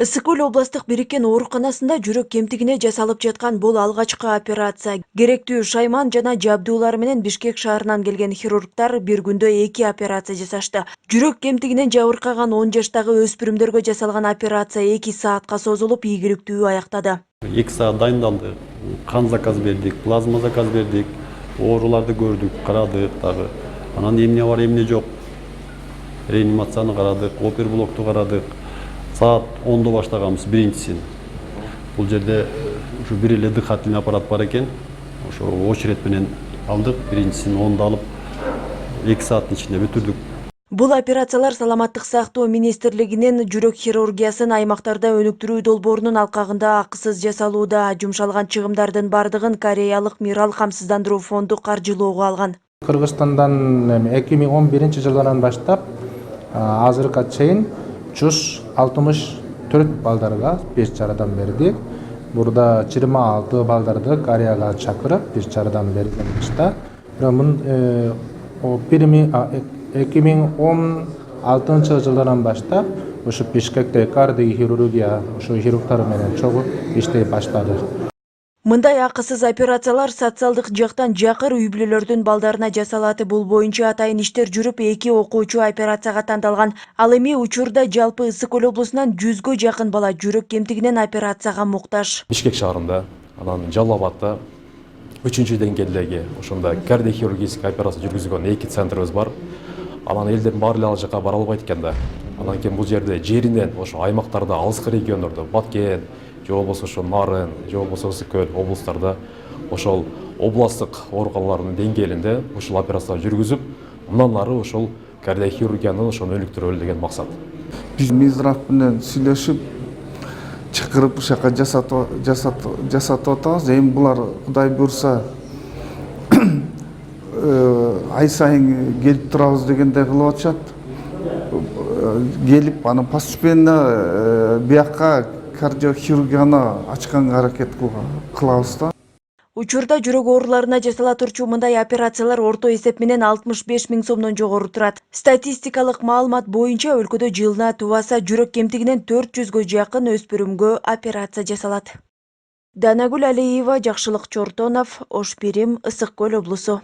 Ысык Көл областык бириккен ооруканасында жүрөк кемтигине жасалып жаткан бул алгачкы операция. Керектүү шайман жана жабдуулар менен Бишкек шаарынан келген хирургдар бир күндө 2 операция жасашты. Жүрөк кемтигинен жабыркаган 10 жаштагы өспүрүмдөргө жасалган операция 2 саатка созулуп, ийгиликтүү аяктады. 2 саат дайындалды. Кан заказ бердик, плазма заказ бердик. Ооруларды көрдүк, карадык дагы. Анан эмне бар, эмне жок. Реанимацияны карадык, оперблокту карадык. Saat 10'da баштаганбыз биринчисин. Бул жерде ушу бир эле дыхательный аппарат бар экен. Ошо очередь менен алдык. Биринчисин 10'da алып 2 сааттын ичинде бүтүрдүк. Бул операциялар Саламаттык сактоо министрлигинин жүрөк хирургиясын аймактарда өнүктүрүү долбоорунун алкагында акысыз жасалууда. Жумшалган чыгымдардын бардыгын Кореялык Мирал камсыздандыруу фонду каржылоого алган. Кыргызстандан 2011-жылдан баштап азыркыга чейин 164 балдарга беш жардам бердик. Burada 26 балдарды Кореяга чакырып беш жардам берилmişti. Мун 2016 жылдан баштап ошо Бишкекте кардиохирургия ошо хирургдар менен чогуу иштей баштады. Мындай акысыз операциялар социалдык жактан жакыр үй бүлөлөрдүн балдарына жасалат. Бул боюнча атайын иштер жүрүп, 2 окуучу операцияга тандалган. Ал эми учурда жалпы Ысык Көл облусунан 100гө жакын бала жүрөк кемтигинен операцияга муктаж. Бишкек шаарында, анан Жалал Абадта 3-чү деңгээлдеги ошондо кардиохирургический операция жүргүзгөн 2 центрибиз бар. Анан элдер баары ал жака бара албайт экен да. Анан кийин бул жерде жеринен ошо аймактарда, алыскы региондордо, Баткен, же болбосо ошо Нарын, же болбосо Ысык Көл облустарда ошол областтык ооруканалардын деңгээлинде ушул операциялар жүргүзүп, мындан ары ошол кардиохирургияны ошону өнүктүрөлү деген максат. Биз Минздрав менен сүйлөшүп, чакырып ушул жака жасатып атабыз. Эми булар Кудай буйрса ай сайын келип турабыз дегенде кылып атышат. Келип анан постепенно бияка кардиохирургияны ачканга аракет кылабыз да. Учурда жүрөк ооруларына жасала турчу мындай операциялар орто эсеп менен 65 000 сомдон жогору турат. Статистикалык маалымат боюнча өлкөдө жылына тубаса жүрөк кемтигинен 400гө жакын өспүрүмгө операция жасалат. Данагүл Алиева, Жакшылык Чортонов, Ош Бирим, Ысык Көл облусу.